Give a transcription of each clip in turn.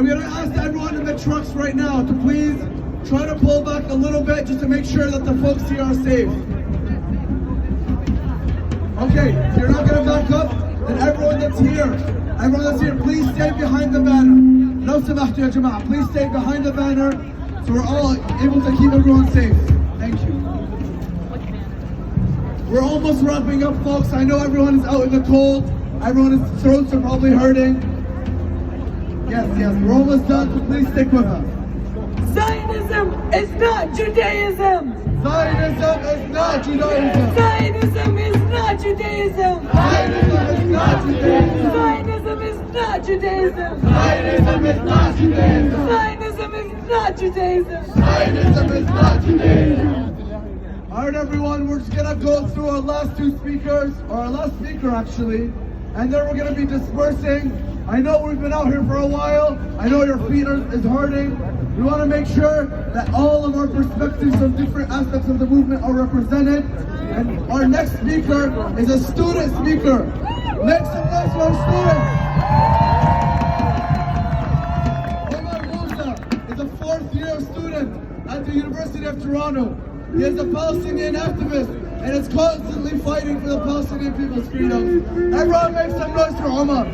I'm going to ask everyone in the trucks right now to please try to pull back a little bit just to make sure that the folks here are safe. Okay, if you're not going to back up, then everyone that's here, please stay behind the banner. No سمحتوا يا جماعة, please stay behind the banner so we're all able to keep everyone safe. Thank you. We're almost wrapping up, folks. I know everyone is out in the cold. Everyone's throats are probably hurting. Yes, we're almost done, so please stick with us. Zionism is not Judaism! Zionism is not Judaism! Zionism is not Judaism! Zionism is not Judaism! Zionism is not Judaism! Zionism is not Judaism! Zionism is not Judaism! Zionism is not Judaism! Alright everyone, we're just gonna go through our last two speakers, or our last speaker actually, and then we're gonna be dispersing. I know we've been out here for a while. I know your feet is hurting. We want to make sure that all of our perspectives from different aspects of the movement are represented. And our next speaker is a student speaker. Make some noise for our students. Omar Musa is a fourth-year student at the University of Toronto. He is a Palestinian activist and is constantly fighting for the Palestinian people's freedom. Everyone make some noise for Omar.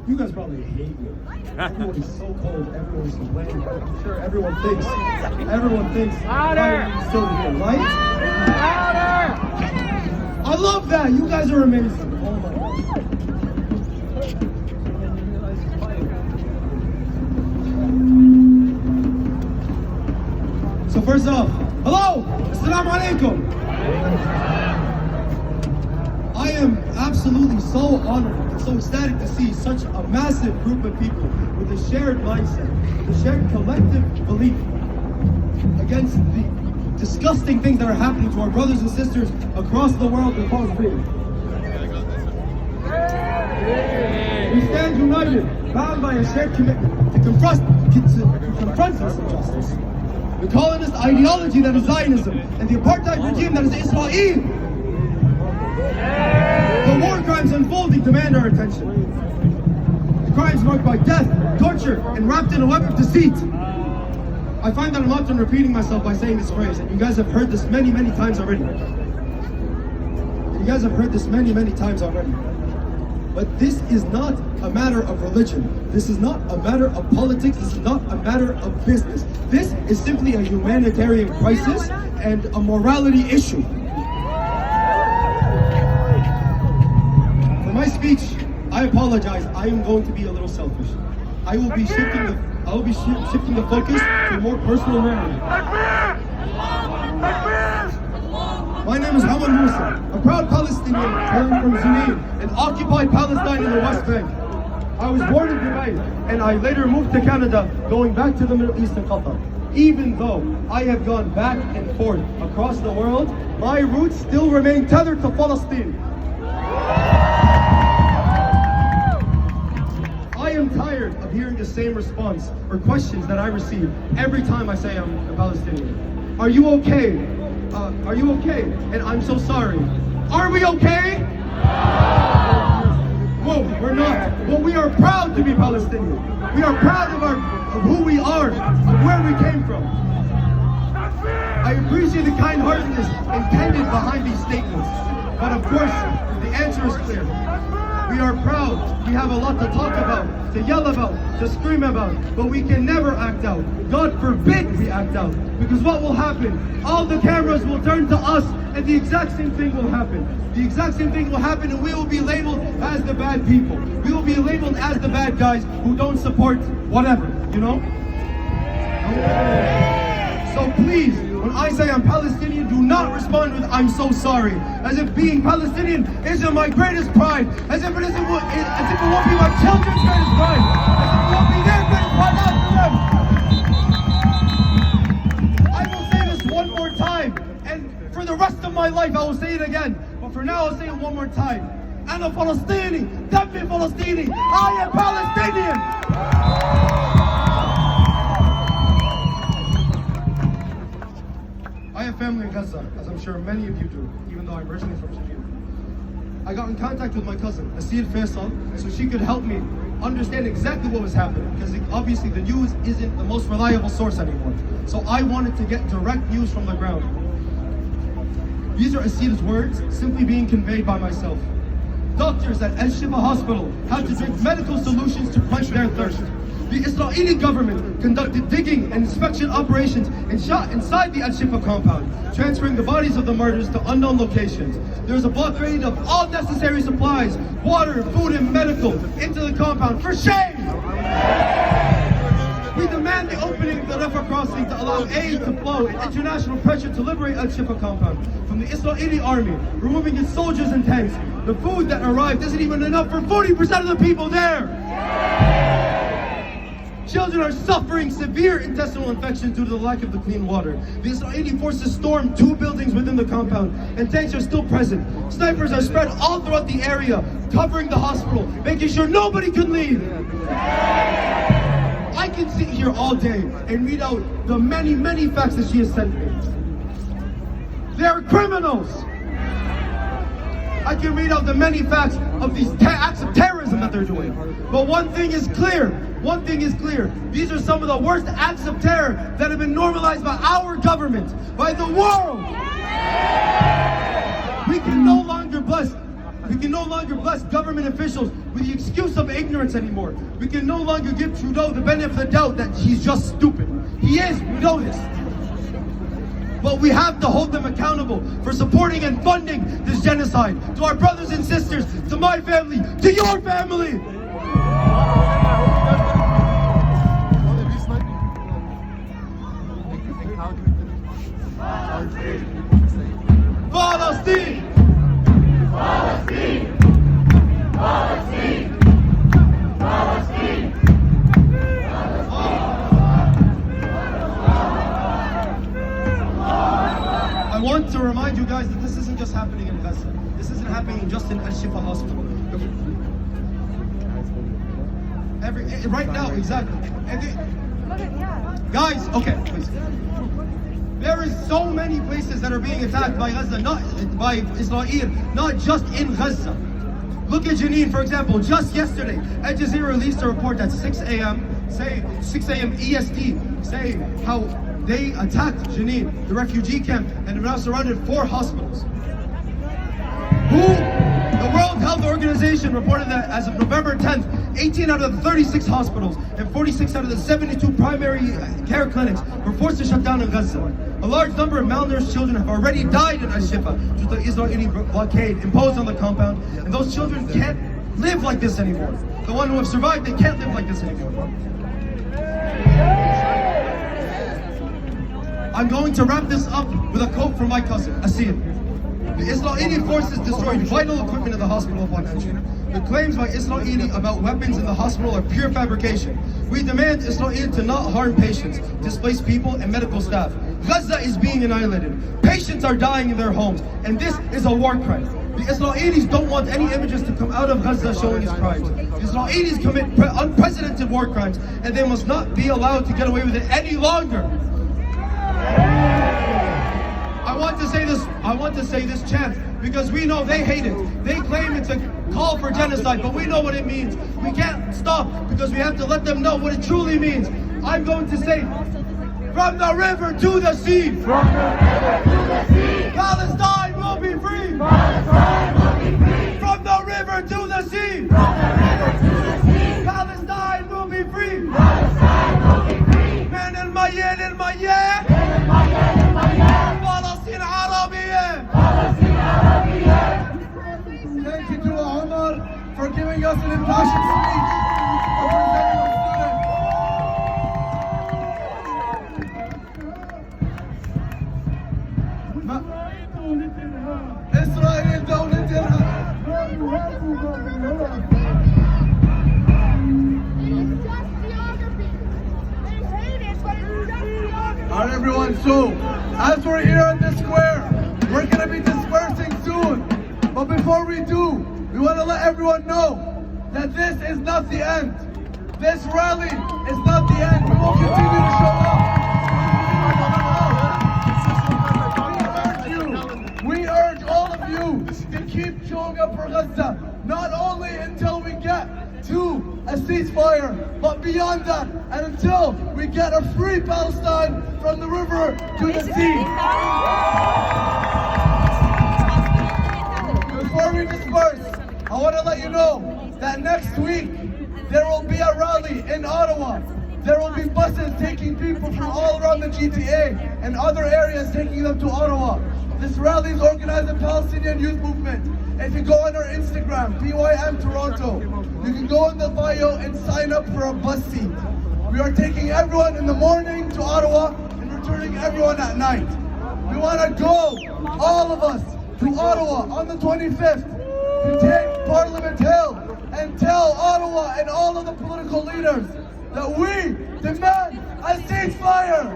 You guys probably hate me. Everyone is so cold, everyone is complaining. I'm sure everyone thinks I'm still here, right? I love that, you guys are amazing. Oh my God. So first off, hello, assalamu alaikum. I am absolutely so honored and so ecstatic to see such a massive group of people with a shared mindset, a shared collective belief against the disgusting things that are happening to our brothers and sisters across the world in Palestine. We stand united, bound by a shared commitment to confront this injustice. The colonist ideology that is Zionism and the apartheid regime that is Israel. The war crimes unfolding demand our attention. The crimes marked by death, torture, and wrapped in a web of deceit. I find that I'm often repeating myself by saying this phrase, and you guys have heard this many times already. But this is not a matter of religion. This is not a matter of politics. This is not a matter of business. This is simply a humanitarian crisis and a morality issue. For my speech, I apologize. I am going to be a little selfish. I will be shifting the focus to a more personal narrative. My name is Hamad Musa, a proud Palestinian born from Jenin in occupied Palestine in the West Bank. I was born in Dubai and I later moved to Canada, going back to the Middle East and Qatar. Even though I have gone back and forth across the world, my roots still remain tethered to Palestine. I am tired of hearing the same response or questions that I receive every time I say I'm a Palestinian. Are you okay? Are you okay? And I'm so sorry. Are we okay? Well, we're not. But we are proud to be Palestinian. We are proud of who we are, of where we came from. I appreciate the kind-heartedness intended behind these statements. But of course, the answer is clear. We are proud. We have a lot to talk about, to yell about, to scream about, but we can never act out. God forbid we act out. Because what will happen? All the cameras will turn to us and the exact same thing will happen. The exact same thing will happen and we will be labeled as the bad people. We will be labeled as the bad guys who don't support whatever, you know? So please, when I say I'm Palestinian, do not respond with I'm so sorry. As if being Palestinian isn't my greatest pride. As if it won't be my children's greatest pride. As if it won't be their greatest pride after them. I will say this one more time. And for the rest of my life, I will say it again. But for now, I'll say it one more time. أنا فلسطيني. دمي فلسطيني. I am Palestinian. I have family in Gaza, as I'm sure many of you do, even though I'm originally from Syria. I got in contact with my cousin, Asir Faisal, so she could help me understand exactly what was happening, because obviously the news isn't the most reliable source anymore. So I wanted to get direct news from the ground. These are Asir's words, simply being conveyed by myself. Doctors at Al Shifa Hospital had to drink medical solutions to quench their thirst. The Israeli government conducted digging and inspection operations inside the Al Shifa compound, transferring the bodies of the martyrs to unknown locations. There was a blockade of all necessary supplies, water, food, and medical into the compound. For shame! We demand the opening of the Rafah crossing to allow aid to flow and international pressure to liberate Al Shifa compound from the Israeli army, removing its soldiers and tanks. The food that arrived isn't even enough for 40% of the people there! Children are suffering severe intestinal infections due to the lack of the clean water. The Israeli forces stormed 2 buildings within the compound, and tanks are still present. Snipers are spread all throughout the area, covering the hospital, making sure nobody can leave. I can sit here all day and read out the many, many facts that she has sent me. They are criminals. I can read out the many facts of these acts of terrorism that they're doing. But one thing is clear. One thing is clear. These are some of the worst acts of terror that have been normalized by our government, by the world. We can no longer bless government officials with the excuse of ignorance anymore. We can no longer give Trudeau the benefit of the doubt that he's just stupid. He is, we know this. But we have to hold them accountable for supporting and funding this genocide. To our brothers and sisters, to my family, to your family. Palatine! Palatine! Palatine! Palatine! I want to remind you guys that this isn't just happening in Gaza. This isn't happening just in Al Shifa Hospital. Right now, exactly. Guys, okay, please. There is so many places that are being attacked by Gaza, not by Israel, not just in Gaza. Look at Jenin, for example. Just yesterday, Al Jazeera released a report at 6 a.m. EST, saying how they attacked Jenin, the refugee camp, and have now surrounded 4 hospitals. The World Health Organization reported that as of November 10th, 18 out of the 36 hospitals and 46 out of the 72 primary care clinics were forced to shut down in Gaza. A large number of malnourished children have already died in Al Shifa due to the Israeli blockade imposed on the compound, and those children can't live like this anymore. The ones who have survived, they can't live like this anymore. I'm going to wrap this up with a quote from my cousin, Asir. The Israeli forces destroyed vital equipment in the hospital upon entry. The claims by Israeli about weapons in the hospital are pure fabrication. We demand Israel to not harm patients, displaced people, and medical staff. Gaza is being annihilated. Patients are dying in their homes, and this is a war crime. The Israelis don't want any images to come out of Gaza showing his crimes. The Israelis commit unprecedented war crimes, and they must not be allowed to get away with it any longer. I want to say this chant because we know they hate it. They claim it's a call for genocide, but we know what it means. We can't stop because we have to let them know what it truly means. I'm going to say, from the river to the sea. From the river to the sea. Palestine will be free. Palestine will be free. From the river to the sea. From the river to the sea. Palestine will be free. Palestine will be free. من المياه للمياه. من المياه للمياه. فلسطين عربية. فلسطين عربية. Thank you to Omar for giving us an impassioned speech. Representing our إسرائيل دولة Alright everyone, so as we're here at the square, we're going to be dispersing soon. But before we do, we want to let everyone know that this is not the end. This rally is not the end. We will continue to show up. We urge all of of you to keep showing up for Gaza, not only until we get to a ceasefire, but beyond that, and until we get a free Palestine from the river to the sea. Before we disperse, I want to let you know that next week there will be a rally in Ottawa. There will be buses taking people from all around the GTA and other areas, taking them to Ottawa. This rally is organized by the Palestinian Youth Movement. If you go on our Instagram, PYM Toronto, you can go in the bio and sign up for a bus seat. We are taking everyone in the morning to Ottawa and returning everyone at night. We want to go, all of us, to Ottawa on the 25th to take Parliament Hill and tell Ottawa and all of the political leaders that we demand a ceasefire!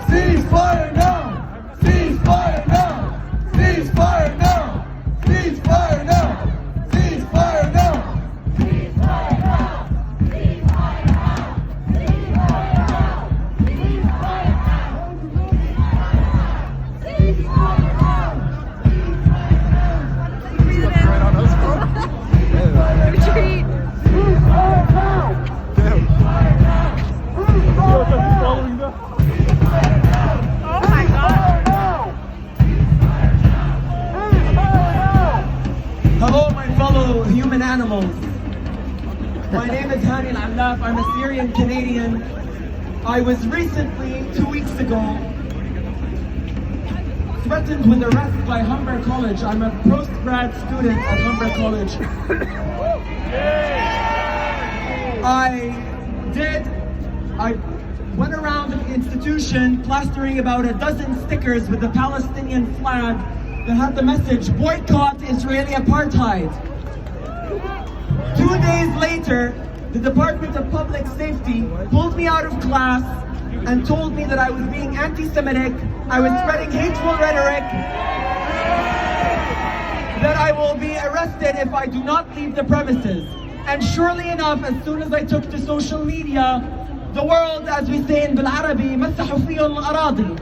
Ceasefire now! Ceasefire now! Ceasefire now! Ceasefire now! Ceasefire now! Ceasefire now! Ceasefire now! Ceasefire now! Ceasefire now! Retreat. Oh my God. Hello, my fellow human animals. My name is Hani Al-Allaf. I'm a Syrian Canadian. I was recently, 2 weeks ago, threatened with arrest by Humber College. I'm a postgrad student at Humber College. I went around the institution plastering about a dozen stickers with the Palestinian flag that had the message, boycott Israeli apartheid. 2 days later, the Department of Public Safety pulled me out of class and told me that I was being anti-Semitic, I was spreading hateful rhetoric, that I will be arrested if I do not leave the premises. And surely enough, as soon as I took to social media, the world, as we say in Bilarabi, مسحوا فيهم الأراضي.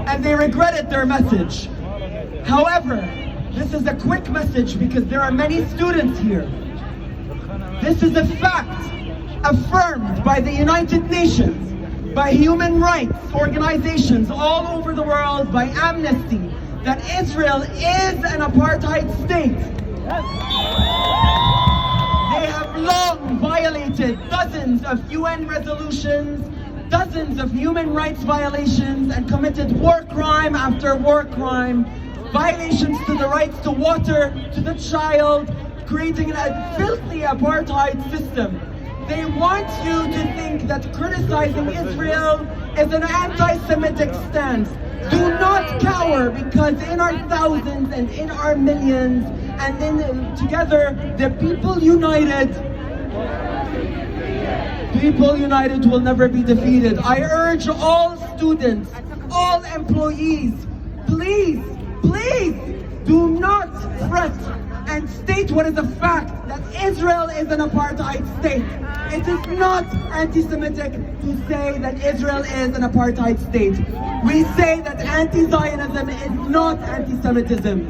And they regretted their message. However, this is a quick message because there are many students here. This is a fact affirmed by the United Nations, by human rights organizations all over the world, by Amnesty, that Israel is an apartheid state. They have long violated dozens of UN resolutions, dozens of human rights violations, and committed war crime after war crime, violations to the rights to water, to the child, creating a filthy apartheid system. They want you to think that criticizing Israel is an anti-Semitic stance. Do not cower, because in our thousands and in our millions and in together, the people united will never be defeated. I urge all students, all employees, please, please do not fret and state what is a fact, that Israel is an apartheid state. It is not anti-Semitic to say that Israel is an apartheid state. We say that anti-Zionism is not anti-Semitism.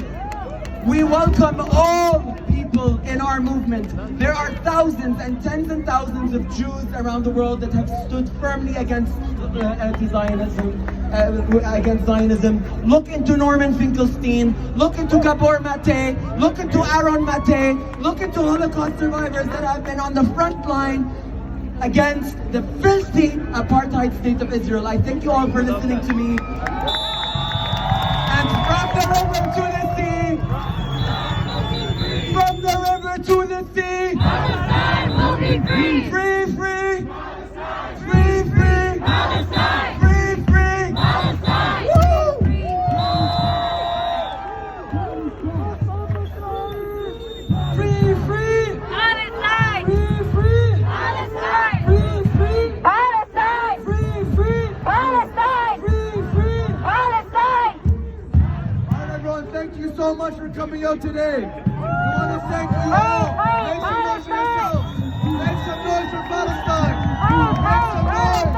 We welcome all people in our movement. There are thousands and tens and thousands of Jews around the world that have stood firmly against against Zionism. Look into Norman Finkelstein, look into Gabor Mate, look into Aaron Mate, look into Holocaust survivors that have been on the front line against the filthy apartheid state of Israel. I thank you all for listening to me. And from the river to the sea, from the river to the sea, Palestine will be free! free, free, Palestine! free, free, Palestine! free, free. Palestine! Woo! Free, free, Palestine! free, free, Palestine! free, free, Palestine! free, free, Palestine! free, free. Palestine! All right, everyone, thank you so much for coming out today. We want to thank you all. Make some noise for yourselves. Make some noise for Palestine. Make some noise.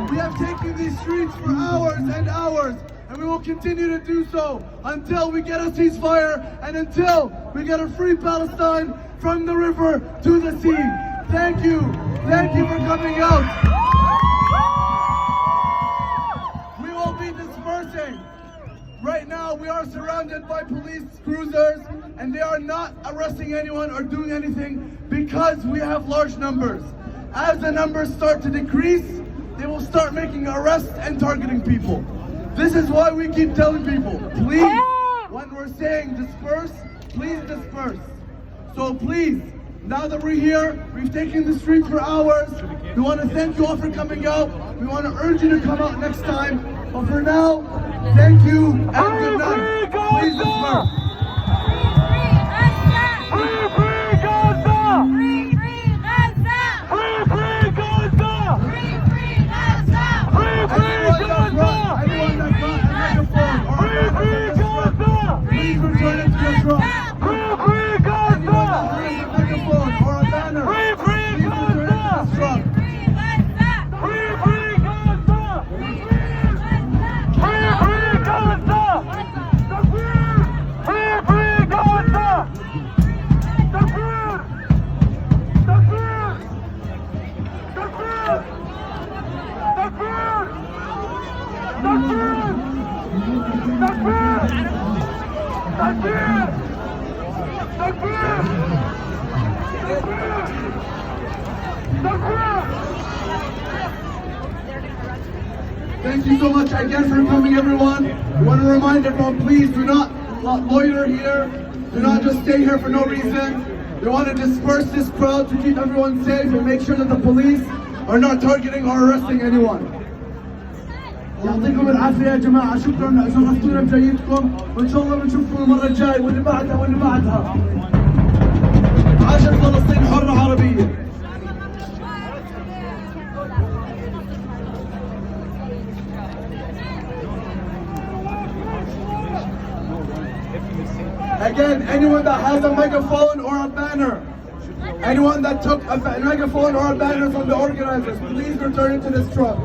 We have taken these streets for hours and hours, and we will continue to do so until we get a ceasefire and until we get a free Palestine from the river to the sea. Thank you for coming out. We will be dispersing. Right now, we are surrounded by police cruisers, and they are not arresting anyone or doing anything because we have large numbers. As the numbers start to decrease, they will start making arrests and targeting people. This is why we keep telling people, please, when we're saying disperse, please disperse. So please, now that we're here, we've taken the streets for hours. We want to thank you all for coming out. We want to urge you to come out next time. But for now, thank you and good night. Please disperse. Please return it to your truck. Anyone that has a megaphone or a banner, please return it to this truck. Thank you so much again for coming, everyone. We want to remind everyone, please do not loiter here. Do not just stay here for no reason. We want to disperse this crowd to keep everyone safe and make sure that the police are not targeting or arresting anyone. يعطيكم العافية يا جماعة، شكرا شرفتونا بجيتكم، وإن شاء الله بنشوفكم المرة الجاية واللي بعدها واللي بعدها. عاشت فلسطين حرة عربية. Again, anyone that has a megaphone or a banner, anyone that took a megaphone or a banner from the organizers, please return it to this truck.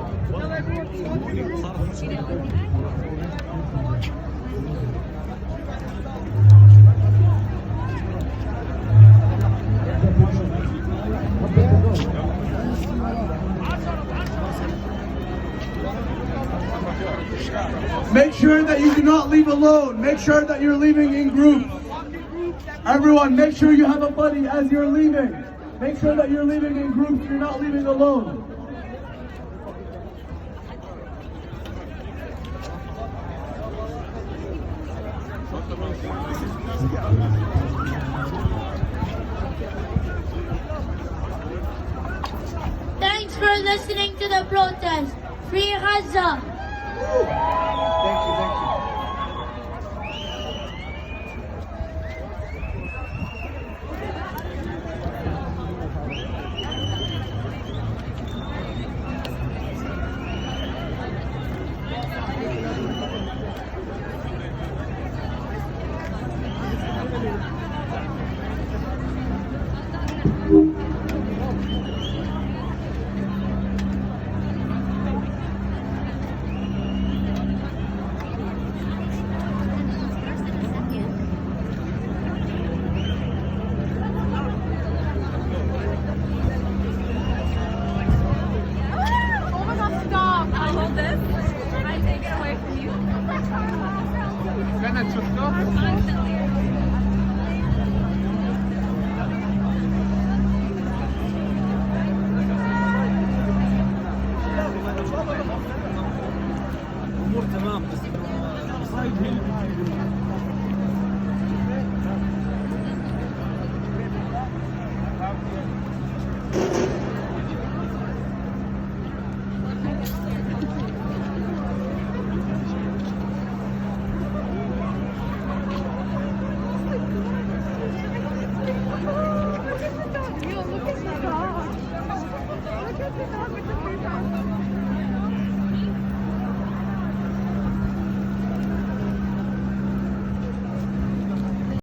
Make sure that you do not leave alone. Make sure that you're leaving in groups. Everyone, make sure you have a buddy as you're leaving. Make sure that you're leaving in groups. You're not leaving alone. Thanks for listening to the protest. Free Gaza! Thank you. الامور تمام بس